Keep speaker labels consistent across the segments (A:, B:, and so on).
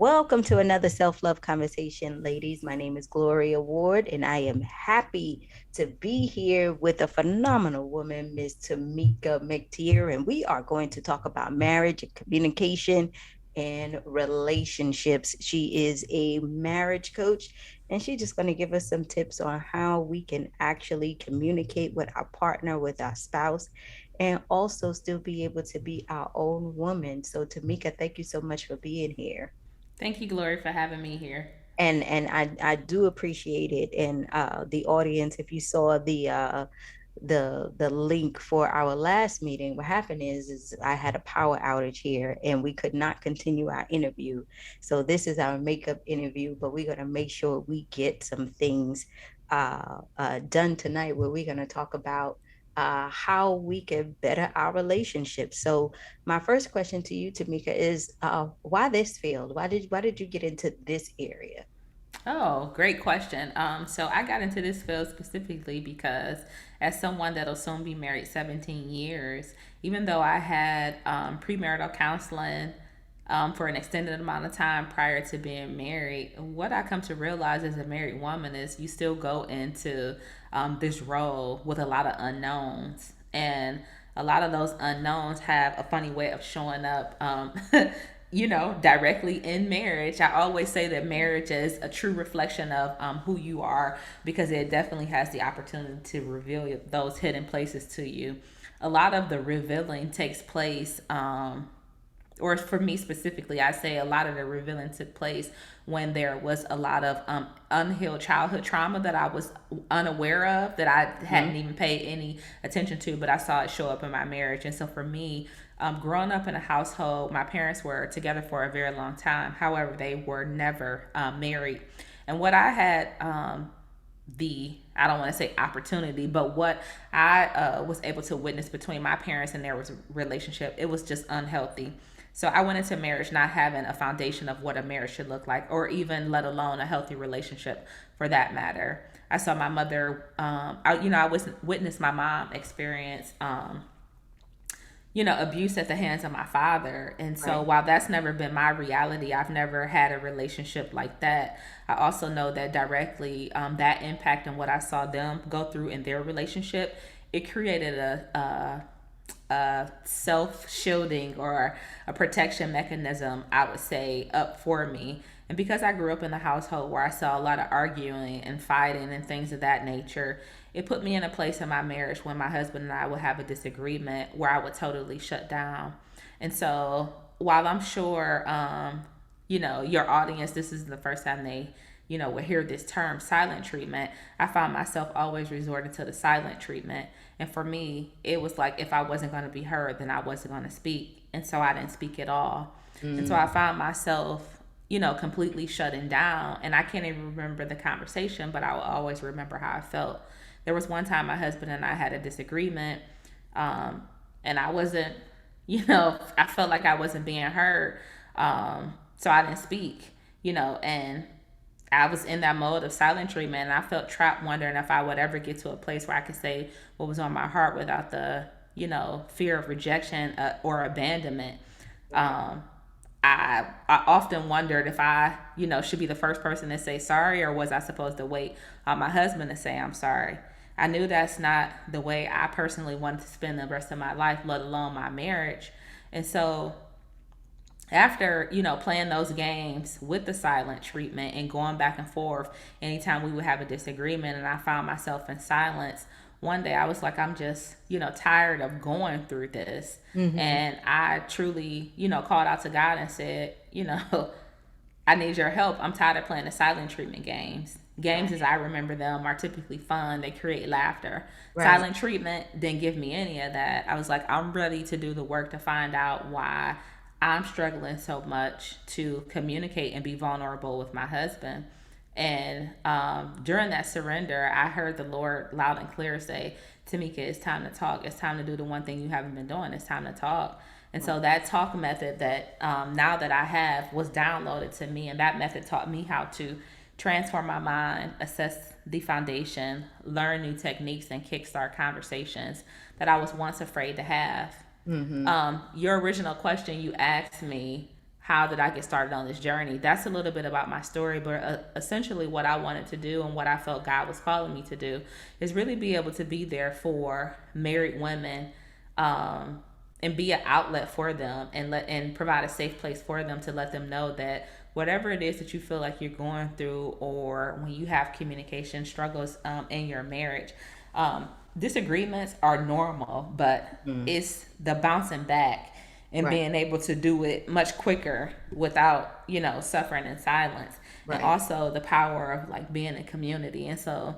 A: Welcome to another self-love conversation, ladies. My name is Gloria Ward, and I am happy to be here with a phenomenal woman, Miss Tamika McTier, and we are going to talk about marriage and communication and relationships. She is a marriage coach, and she's just going to give us some tips on how we can actually communicate with our partner, with our spouse, and also still be able to be our own woman. So, Tamika, thank you so much for being here.
B: Thank you, Glory, for having me here.
A: And I do appreciate it. And the audience, if you saw the link for our last meeting, what happened is I had a power outage here and we could not continue our interview. So this is our makeup interview, but we're gonna make sure we get some things done tonight where we're gonna talk about how we can better our relationship. So my first question to you, Tamika, is why this field? Why did you get into this area?
B: Oh, great question. So I got into this field specifically because, as someone that'll soon be married 17 years, even though I had premarital counseling for an extended amount of time prior to being married, what I come to realize as a married woman is you still go into this role with a lot of unknowns. And a lot of those unknowns have a funny way of showing up, directly in marriage. I always say that marriage is a true reflection of who you are, because it definitely has the opportunity to reveal those hidden places to you. A lot of the revealing takes place, or for me specifically, I say a lot of the revealing took place when there was a lot of unhealed childhood trauma that I was unaware of, that I hadn't
A: Mm-hmm.
B: even paid any attention to, but I saw it show up in my marriage. And so for me, growing up in a household, my parents were together for a very long time. However, they were never married. And what I had, I don't want to say opportunity, but what I was able to witness between my parents and their relationship, it was just unhealthy. So I went into marriage not having a foundation of what a marriage should look like, or even let alone a healthy relationship for that matter. I saw my mother, I witnessed my mom experience, abuse at the hands of my father. And so
A: Right.
B: while that's never been my reality, I've never had a relationship like that. I also know that directly, that impact and what I saw them go through in their relationship, it created a self shielding or a protection mechanism, I would say, up for me. And because I grew up in a household where I saw a lot of arguing and fighting and things of that nature, it put me in a place in my marriage when my husband and I would have a disagreement where I would totally shut down. And so, while I'm sure, your audience, this is the first time they, would hear this term silent treatment, I found myself always resorting to the silent treatment. And for me, it was like if I wasn't going to be heard, then I wasn't going to speak. And so I didn't speak at all. And so I
A: Mm.
B: found myself, completely shutting down. And I can't even remember the conversation, but I will always remember how I felt. There was one time my husband and I had a disagreement, um, and I wasn't, I felt like I wasn't being heard. So I didn't speak, and I was in that mode of silent treatment, and I felt trapped, wondering if I would ever get to a place where I could say what was on my heart without the, fear of rejection or abandonment.
A: Right.
B: Um, I often wondered if I, should be the first person to say sorry, or was I supposed to wait on my husband to say I'm sorry. I knew that's not the way I personally wanted to spend the rest of my life, let alone my marriage. And so after, playing those games with the silent treatment and going back and forth anytime we would have a disagreement, and I found myself in silence, one day I was like, I'm just, tired of going through this.
A: Mm-hmm.
B: And I truly, called out to God and said, I need your help. I'm tired of playing the silent treatment games. Games, as
A: Right.
B: I remember them, are typically fun. They create laughter.
A: Right.
B: Silent treatment didn't give me any of that. I was like, I'm ready to do the work to find out why I'm struggling so much to communicate and be vulnerable with my husband. And during that surrender, I heard the Lord loud and clear say, Tamika, it's time to talk. It's time to do the one thing you haven't been doing. It's time to talk. And so
A: Right.
B: that talk method that, now that I have, was downloaded to me. And that method taught me how to transform my mind, assess the foundation, learn new techniques, and kickstart conversations that I was once afraid to have.
A: Mm-hmm.
B: Your original question, you asked me, how did I get started on this journey? That's a little bit about my story, but essentially what I wanted to do and what I felt God was calling me to do is really be able to be there for married women, um, and be an outlet for them, and provide a safe place for them to let them know that whatever it is that you feel like you're going through, or when you have communication struggles in your marriage, disagreements are normal, but
A: Mm,
B: it's the bouncing back and
A: right,
B: being able to do it much quicker without, suffering in silence. And
A: right.
B: also the power of like being in community. And so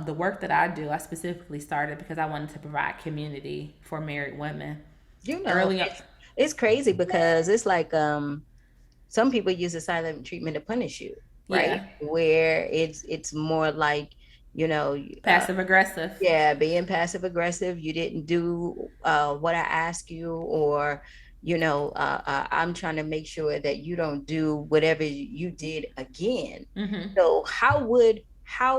B: the work that I do, I specifically started because I wanted to provide community for married women
A: You know,
B: early on.
A: it's crazy because it's like some people use the silent treatment to punish you, right?
B: Yeah,
A: Where it's more like, you know,
B: passive aggressive.
A: yeah, being passive aggressive. You didn't do what I asked you, or I'm trying to make sure that you don't do whatever you did again.
B: Mm-hmm.
A: So how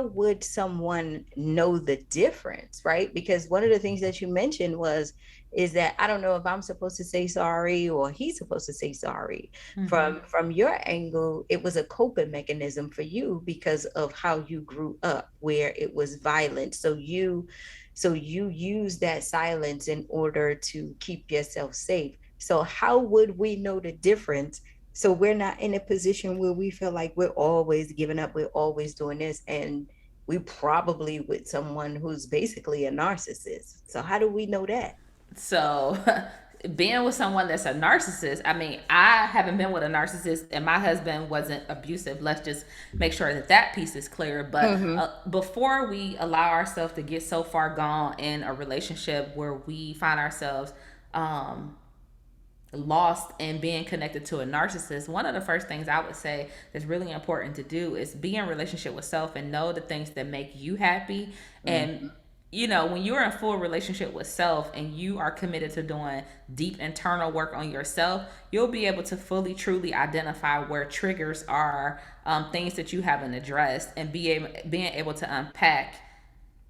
A: would someone know the difference, right? Because one of the things that you mentioned was is that I don't know if I'm supposed to say sorry or he's supposed to say sorry.
B: Mm-hmm.
A: From your angle, it was a coping mechanism for you because of how you grew up, where it was violent. So you use that silence in order to keep yourself safe. So how would we know the difference? So we're not in a position where we feel like we're always giving up, we're always doing this, and we probably with someone who's basically a narcissist. So how do we know that?
B: So, being with someone that's a narcissist, I mean, I haven't been with a narcissist and my husband wasn't abusive. Let's just make sure that that piece is clear. But
A: Mm-hmm.
B: before we allow ourselves to get so far gone in a relationship where we find ourselves um, lost in being connected to a narcissist, one of the first things I would say that's really important to do is be in relationship with self and know the things that make you happy. And
A: Mm-hmm.
B: when you're in full relationship with self and you are committed to doing deep internal work on yourself, you'll be able to fully truly identify where triggers are, things that you haven't addressed, and being able to unpack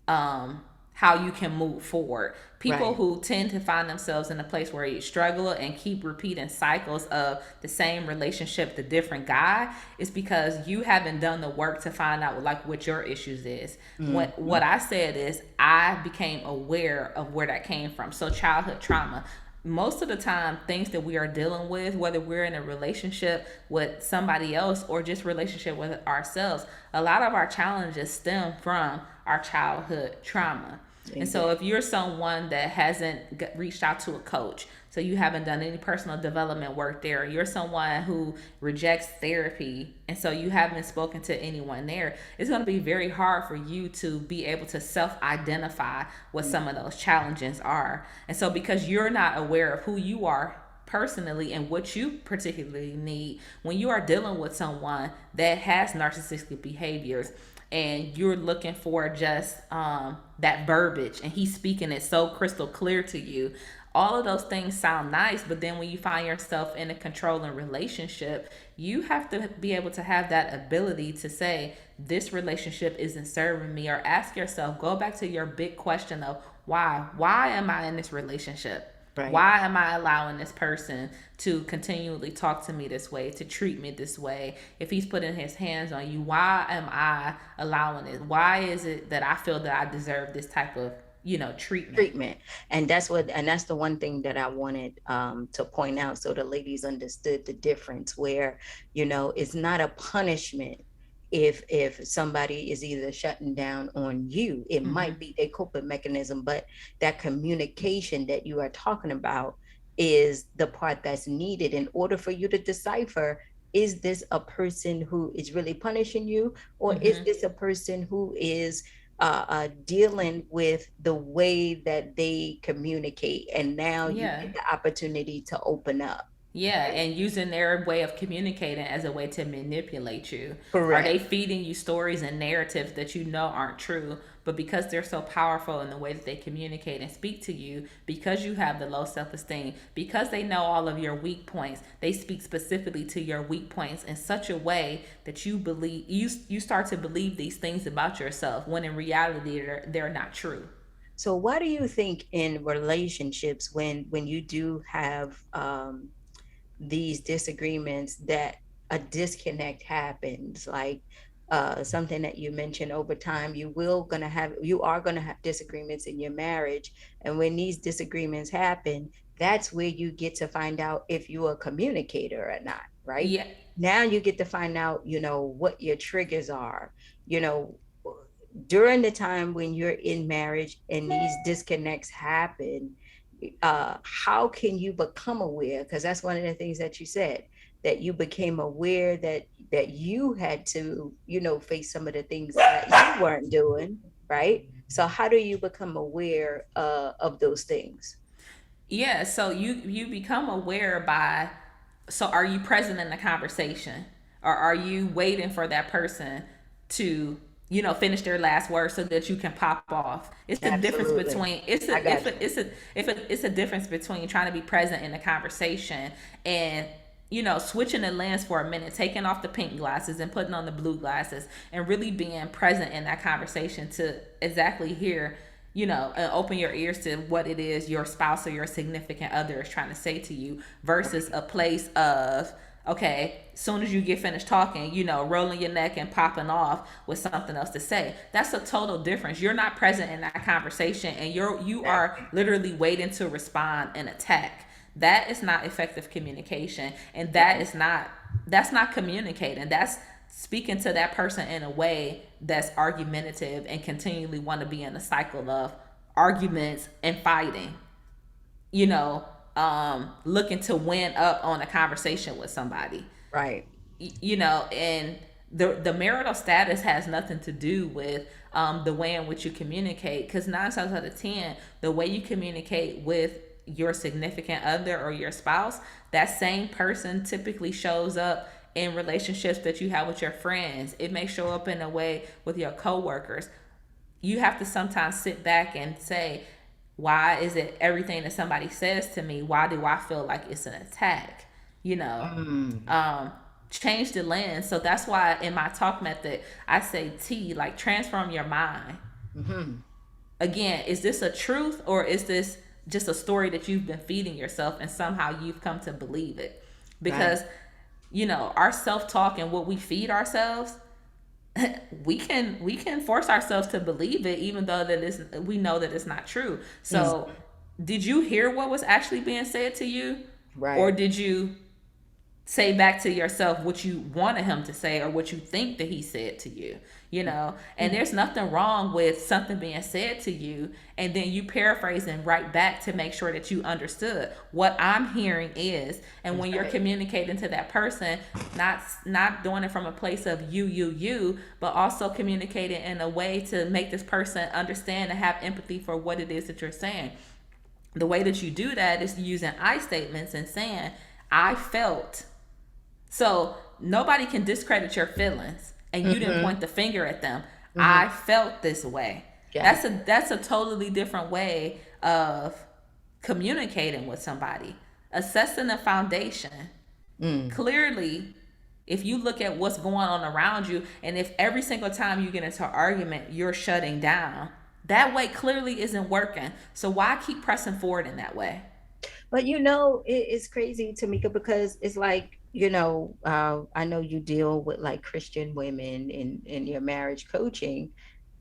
B: how you can move forward. People
A: Right.
B: who tend to find themselves in a place where you struggle and keep repeating cycles of the same relationship, the different guy, is because you haven't done the work to find out like what your issues is. What
A: Mm-hmm.
B: I said is I became aware of where that came from. So childhood trauma, most of the time things that we are dealing with, whether we're in a relationship with somebody else or just relationship with ourselves, a lot of our challenges stem from our childhood trauma.
A: They
B: And so
A: do.
B: if you're someone that hasn't reached out to a coach, so you haven't done any personal development work there, you're someone who rejects therapy, and so you haven't spoken to anyone there, it's going to be very hard for you to be able to self-identify what some of those challenges are. And so because you're not aware of who you are personally and what you particularly need, when you are dealing with someone that has narcissistic behaviors and you're looking for just that verbiage and he's speaking it so crystal clear to you, all of those things sound nice, but then when you find yourself in a controlling relationship, you have to be able to have that ability to say this relationship isn't serving me, or ask yourself, go back to your big question of why am I in this relationship?
A: Right.
B: Why am I allowing this person to continually talk to me this way, to treat me this way? If he's putting his hands on you, why am I allowing it? Why is it that I feel that I deserve this type of, treatment?
A: Treatment. And that's the one thing that I wanted to point out, so the ladies understood the difference, where it's not a punishment. If somebody is either shutting down on you, it
B: Mm-hmm.
A: might be a coping mechanism, but that communication that you are talking about is the part that's needed in order for you to decipher, is this a person who is really punishing you, or is
B: Mm-hmm.
A: this a person who is dealing with the way that they communicate, and now you
B: Yeah.
A: get the opportunity to open up,
B: Yeah,
A: right?
B: and using their way of communicating as a way to manipulate you. Are
A: Correct.
B: they feeding you stories and narratives that you know aren't true, but because they're so powerful in the way that they communicate and speak to you, because you have the low self esteem, because they know all of your weak points, they speak specifically to your weak points in such a way that you start to believe these things about yourself when in reality they're not true.
A: So why do you think in relationships, when you do have these disagreements, that a disconnect happens, like something that you mentioned, over time you are going to have disagreements in your marriage. And when these disagreements happen, that's where you get to find out if you're a communicator or not, right?
B: Yeah.
A: Now you get to find out, what your triggers are, you know during the time when you're in marriage and these disconnects happen. How can you become aware? Because that's one of the things that you said, that you became aware that you had to, face some of the things that you weren't doing, right? So how do you become aware of those things?
B: Yeah, so you become aware by, so are you present in the conversation, or are you waiting for that person to, finish their last word so that you can pop off? It's the difference
A: Absolutely.
B: between, it's
A: I
B: a if
A: got
B: it,
A: you.
B: it's a difference between trying to be present in the conversation and, switching the lens for a minute, taking off the pink glasses and putting on the blue glasses, and really being present in that conversation to exactly hear, and open your ears to what it is your spouse or your significant other is trying to say to you, versus a place of, okay, soon as you get finished talking, rolling your neck and popping off with something else to say. That's a total difference. You're not present in that conversation, and you are
A: Exactly.
B: literally waiting to respond and attack. That is not effective communication, and
A: Right.
B: that's not communicating. That's speaking to that person in a way that's argumentative and continually want to be in a cycle of arguments and fighting, you know looking to win up on a conversation with somebody.
A: Right.
B: And the marital status has nothing to do with the way in which you communicate, because 9 times out of 10, the way you communicate with your significant other or your spouse, that same person typically shows up in relationships that you have with your friends. It may show up in a way with your coworkers. You have to sometimes sit back and say, why is it everything that somebody says to me, why do I feel like it's an attack? you know
A: Mm.
B: um Change the lens. So that's why in my talk method I say T, like, transform your mind.
A: Hmm.
B: Again, is this a truth, or is this just a story that you've been feeding yourself and somehow you've come to believe it?
A: Right.
B: Because our self-talk and what we feed ourselves, we can force ourselves to believe it, even though we know that it's not true. So
A: Mm.
B: did you hear what was actually being said to you, or
A: Right.
B: did you say back to yourself what you wanted him to say, or what you think that he said to you? And
A: Mm.
B: there's nothing wrong with something being said to you and then you paraphrasing right back to make sure that you understood what I'm hearing is. And
A: That's
B: when you're
A: right.
B: communicating to that person, not doing it from a place of you, but also communicating in a way to make this person understand and have empathy for what it is that you're saying. The way that you do that is using I statements and saying, I felt. So nobody can discredit your feelings, and you didn't
A: Hmm.
B: point the finger at them.
A: Hmm.
B: I felt this way.
A: Got
B: That's a totally different way of communicating with somebody. Assessing the foundation.
A: you. Mm.
B: Clearly, if you look at what's going on around you, and if every single time you get into an argument you're shutting down, that way clearly isn't working. So why keep pressing forward in that way?
A: But it's crazy, Tamika, because it's like, I know you deal with like Christian women in your marriage coaching.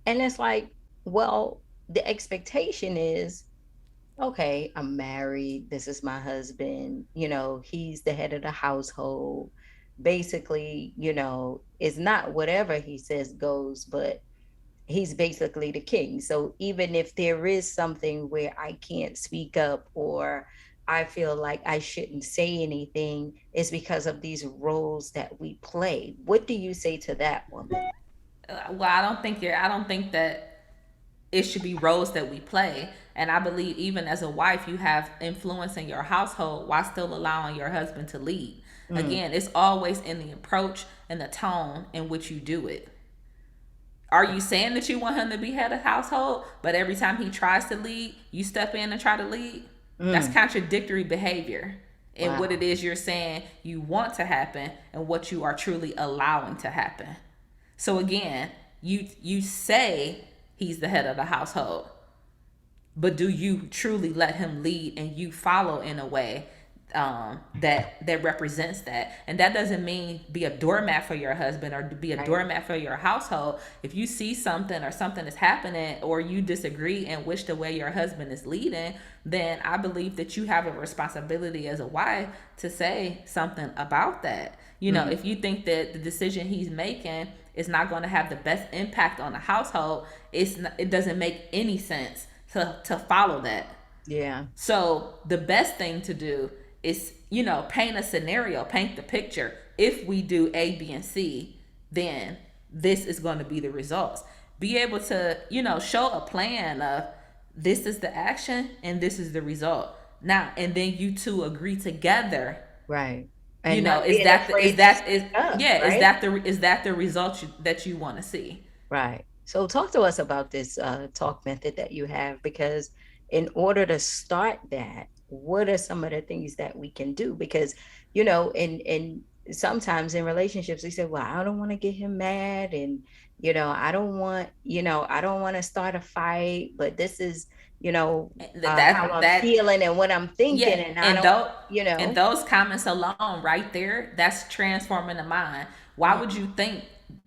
A: And it's like, well, the expectation is, okay, I'm married. This is my husband. He's the head of the household. Basically, it's not whatever he says goes, but he's basically the king. So even if there is something where I can't speak up, or I feel like I shouldn't say anything, it's because of these roles that we play. What do you say to that woman?
B: Well, I don't think that it should be roles that we play. And I believe even as a wife, you have influence in your household while still allowing your husband to lead.
A: Mm,
B: Again, it's always in the approach and the tone in which you do it. Are you saying that you want him to be head of household, but every time he tries to lead, you step in and try to lead? That's
A: mm,
B: contradictory behavior in what it
A: wow.
B: is you're saying you want to happen and what you are truly allowing to happen. So again, you say he's the head of the household, but do you truly let him lead and you follow in a way? that represents that. And that doesn't mean be a doormat for your husband or be a
A: Right.
B: doormat for your household. If you see something or something is happening or you disagree and wish the way your husband is leading, then I believe that you have a responsibility as a wife to say something about that. You know,
A: Mm,
B: if you think that the decision he's making is not going to have the best impact on the household, it doesn't make any sense to follow that.
A: yeah.
B: So the best thing to do is, paint a scenario, paint the picture. If we do A, B, and C, then this is going to be the results. Be able to, show a plan of this is the action and this is the result. Now, and then you two agree together.
A: Right.
B: You
A: And
B: know,
A: not
B: is
A: being
B: that
A: afraid to speak up,
B: yeah,
A: right?
B: is that the result that you want to see?
A: Right. So talk to us about this talk method that you have, because in order to start that, what are some of the things that we can do? Because, and sometimes in relationships, we say, well, I don't want to get him mad. And, I don't want to start a fight, but this is, how I'm
B: That
A: feeling and what I'm thinking.
B: Yeah,
A: And I don't, you
B: and
A: know,
B: those comments alone right there, that's transforming the mind. Why would
A: mhm,
B: you think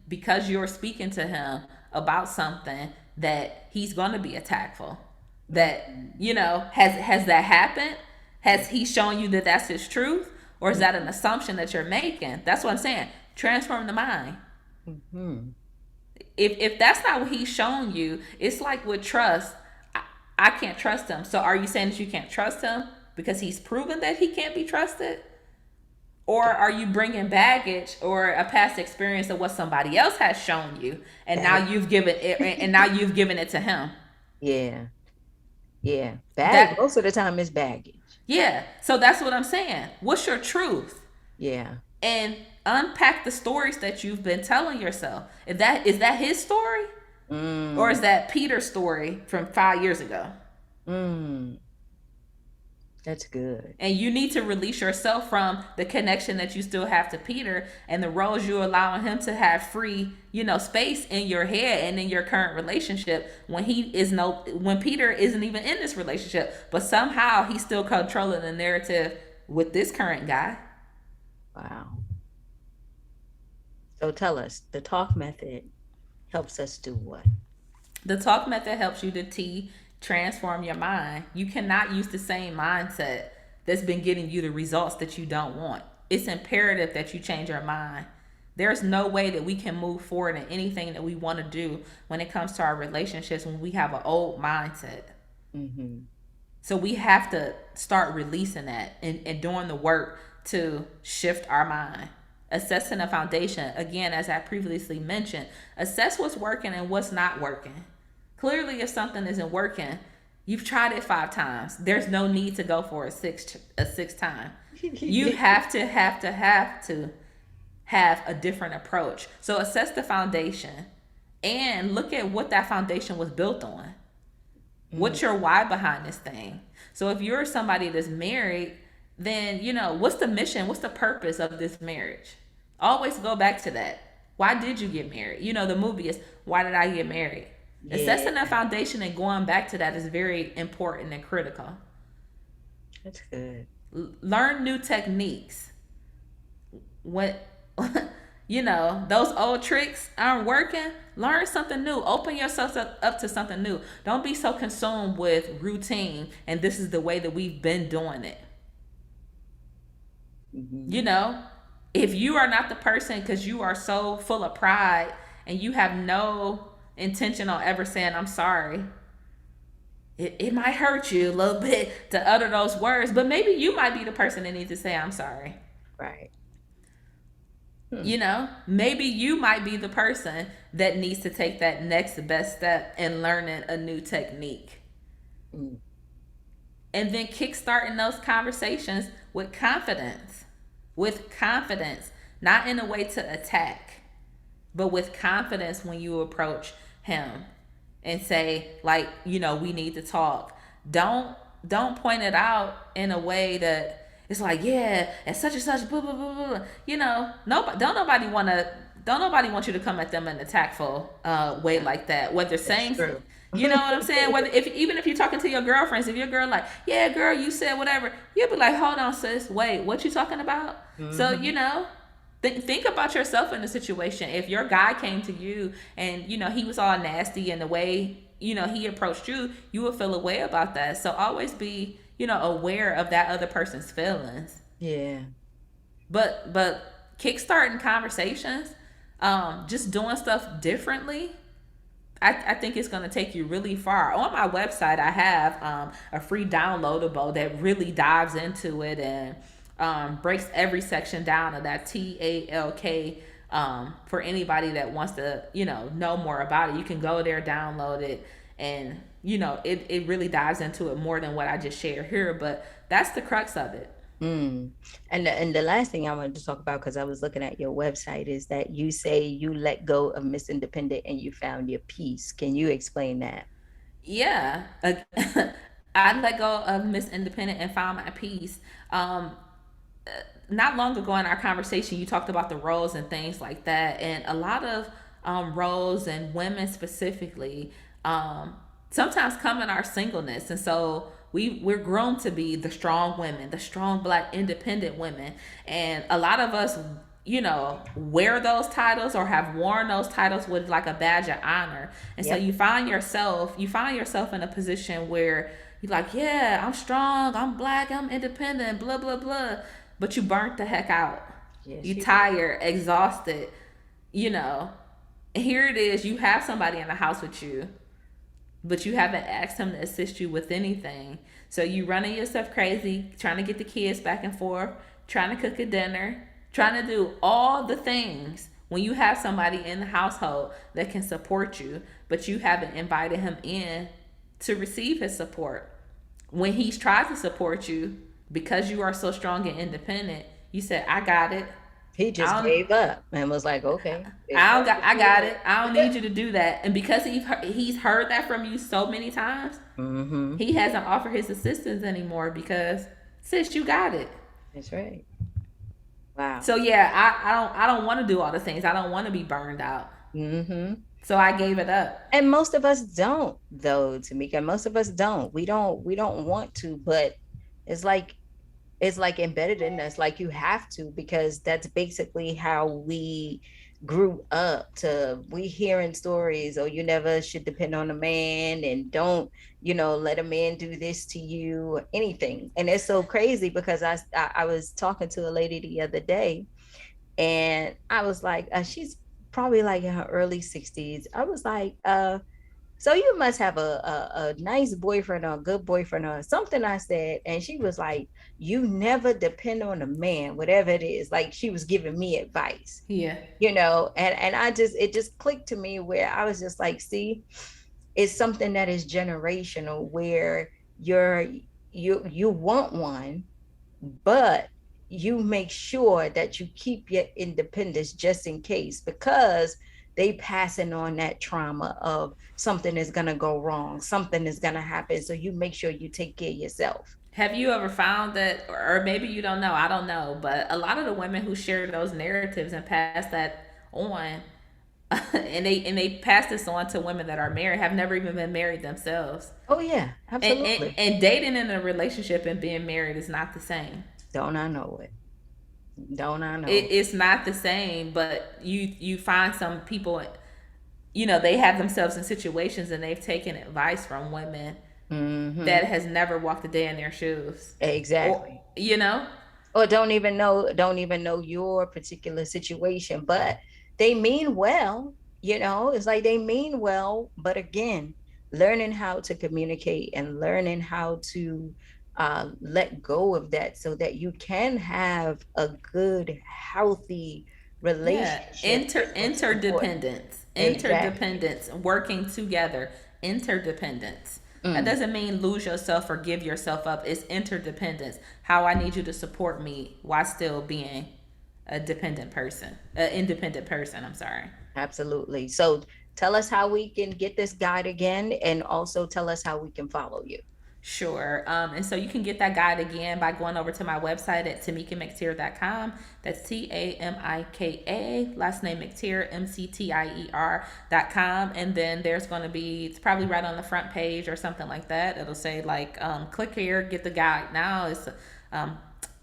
B: because you're speaking to him about something that he's going to be attackful? That,
A: mhm,
B: has that happened?
A: yeah,
B: Has he shown you that that's his truth, or is that an
A: mhm,
B: assumption that you're making? That's what I'm saying. Transform the mind.
A: mhm,
B: If that's not what he's shown you, it's like with trust. I can't trust him. So are you saying that you can't trust him because he's proven that he can't be trusted? Or are you bringing baggage or a past experience of what somebody else has shown you, and now
A: bag.
B: you've given it, and now you've given it to him?
A: Yeah. Yeah.
B: That
A: Most of the time it's baggage.
B: Yeah. So that's what I'm saying. What's your truth?
A: Yeah.
B: And unpack the stories that you've been telling yourself. Is that his story, or is
A: Mm,
B: that Peter's story from 5 years ago?
A: mm, that's good.
B: And you need to release yourself from the connection that you still have to Peter and the roles you're allowing him to have free, space in your head and in your current relationship when Peter isn't even in this relationship, but somehow he's still controlling the narrative with this current guy.
A: Wow. So tell us, the talk method helps us do what?
B: The talk method helps you to transform your mind. You cannot use the same mindset that's been getting you the results that you don't want. It's imperative that you change your mind. There's no way that we can move forward in anything that we want to do when it comes to our relationships when we have an old mindset.
A: Mm-hmm.
B: So we have to start releasing that and doing the work to shift our mind. Assessing a foundation, again, as I previously mentioned, assess what's working and what's not working. Clearly, if something isn't working, you've tried it 5 times. There's no need to go for a sixth time. You have to have a different approach. So assess the foundation and look at what that foundation was built on.
A: Mm,
B: What's your why behind this thing? So if you're somebody that's married, then what's the mission? What's the purpose of this marriage? Always go back to that. Why did you get married? The movie is Why Did I Get Married?
A: yeah,
B: Assessing that foundation and going back to that is very important and critical.
A: that's good.
B: Learn new techniques. What those old tricks aren't working, learn something new. Open yourself up to something new. Don't be so consumed with routine and this is the way that we've been doing it. you
A: Mm-hmm.
B: know if you are not the person because you are so full of pride and you have no intention on ever saying I'm sorry, it might hurt you a little bit to utter those words, but maybe you might be the person that needs to say I'm sorry.
A: Right. Hmm.
B: Maybe you might be the person that needs to take that next best step in learning a new technique.
A: Mm,
B: And then kickstarting those conversations with confidence. With confidence, not in a way to attack, but with confidence when you approach him and say, like, we need to talk. Don't point it out in a way that it's like, yeah, and such, blah blah blah blah. Nobody, don't nobody want you to come at them in an attackful way
A: yeah,
B: like that. Whether
A: that's
B: saying
A: true.
B: You know what I'm saying? Whether if even if you're talking to your girlfriends, if your girl like, yeah, girl, you said whatever, you'll be like, hold on, sis, wait, what you talking about? So
A: Hmm.
B: think about yourself in the situation. If your guy came to you and he was all nasty and the way he approached you, you would feel a way about that. So always be aware of that other person's feelings.
A: Yeah.
B: But kickstarting conversations, just doing stuff differently, I think it's going to take you really far. On my website, I have a free downloadable that really dives into it and breaks every section down of that TALK. For anybody that wants to, know more about it, you can go there, download it, and it really dives into it more than what I just shared here. But that's the crux of it.
A: Mm. And the last thing I wanted to talk about, because I was looking at your website, is that you say you let go of Miss Independent and you found your peace. Can you explain that?
B: Yeah, I let go of Miss Independent and found my peace. Um, Not long ago in our conversation, you talked about the roles and things like that, and a lot of roles and women specifically um, sometimes come in our singleness, and so we're grown to be the strong women, the strong Black independent women, and a lot of us wear those titles or have worn those titles with like a badge of honor, and so
A: Yep.
B: you find yourself in a position where you're like, yeah, I'm strong, I'm Black, I'm independent, blah blah blah, but you burnt the heck out.
A: Yes,
B: You
A: you did.
B: tired, exhausted, you know. Here it is, you have somebody in the house with you, but you haven't asked him to assist you with anything. So you running yourself crazy, trying to get the kids back and forth, trying to cook a dinner, trying to do all the things when you have somebody in the household that can support you, but you haven't invited him in to receive his support. When he's tried to support you, because you are so strong and independent, you said, I got it.
A: He just
B: I don't
A: gave up and was like, okay, if
B: I don't
A: that's
B: got
A: what
B: I
A: you
B: got
A: want.
B: it. I don't need you to do that. And because he's heard that from you so many times,
A: Mm-hmm.
B: he hasn't offered his assistance anymore because sis, you got it.
A: That's right. Wow.
B: So yeah, I don't want to do all the things. I don't want to be burned out.
A: Mm-hmm.
B: So I gave it up.
A: And most of us don't, though, Tamika. Most of us don't. We don't want to, but it's like it's like embedded in us, like you have to, because that's basically how we grew up. To we hearing stories, oh, you never should depend on a man, and don't let a man do this to you or anything. And it's so crazy because I was talking to a lady the other day, and I was like, she's probably like in her early 60s. I was like, so you must have a nice boyfriend or a good boyfriend or something, I said. And she was like, you never depend on a man, whatever it is. Like she was giving me advice,
B: Yeah.
A: and it just clicked to me where I was just like, see, it's something that is generational where you're you want one, but you make sure that you keep your independence just in case, because they passing on that trauma of something is going to go wrong, something is going to happen, so you make sure you take care of yourself.
B: Have you ever found that, or maybe you don't know, I don't know, but a lot of the women who share those narratives and pass that on, and they pass this on to women that are married, have never even been married themselves.
A: Oh yeah,
B: And, and,
A: absolutely.
B: and dating in a relationship and being married is not the same.
A: Don't I know it? Don't I know
B: It's not the same, but you find some people, they have themselves in situations and they've taken advice from women
A: it? Mm-hmm.
B: that has never walked a day in their shoes, or
A: Exactly. Or don't even know your particular situation, but they mean well. It's like they mean well, but again, learning how to communicate and learning how to let go of that so that you can have a good, healthy
B: Yeah,
A: relationship is what's important. Exactly.
B: interdependence, working together, interdependence. That
A: Mm,
B: doesn't mean lose yourself or give yourself up. It's interdependence. How I need you to support me while still being a dependent person, an independent person. I'm sorry.
A: absolutely. So tell us how we can get this guide again, and also tell us how we can follow you.
B: Sure. And so you can get that guide again by going over to my website at TamikaMcTier.com. That's TAMIKA, last name McTier, MCTIER.com. And then there's going to be, it's probably right on the front page or something like that. It'll say, like, click here, get the guide now. I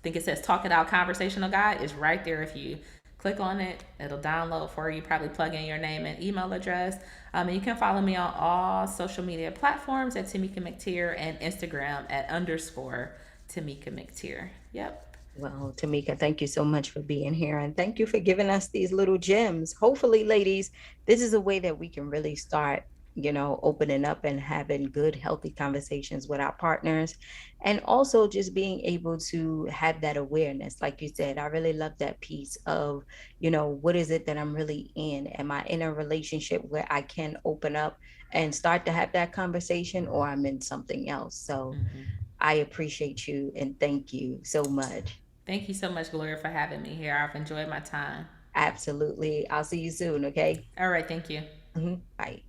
B: think it says Talk It Out Conversational Guide. It's right there. If you click on it, it'll download for you. Probably plug in your name and email address. And you can follow me on all social media platforms at Tamika McTier and Instagram at underscore Tamika McTier. Yep.
A: Well, Tamika, thank you so much for being here and thank you for giving us these little gems. Hopefully, ladies, this is a way that we can really start, opening up and having good, healthy conversations with our partners. And also just being able to have that awareness. Like you said, I really love that piece of, what is it that I'm really in? Am I in a relationship where I can open up and start to have that conversation, or I'm in something else? So I appreciate you and thank you so much.
B: Thank you so much, Gloria, for having me here. I've enjoyed my time.
A: Absolutely. I'll see you soon. Okay.
B: All right. Thank you.
A: Bye.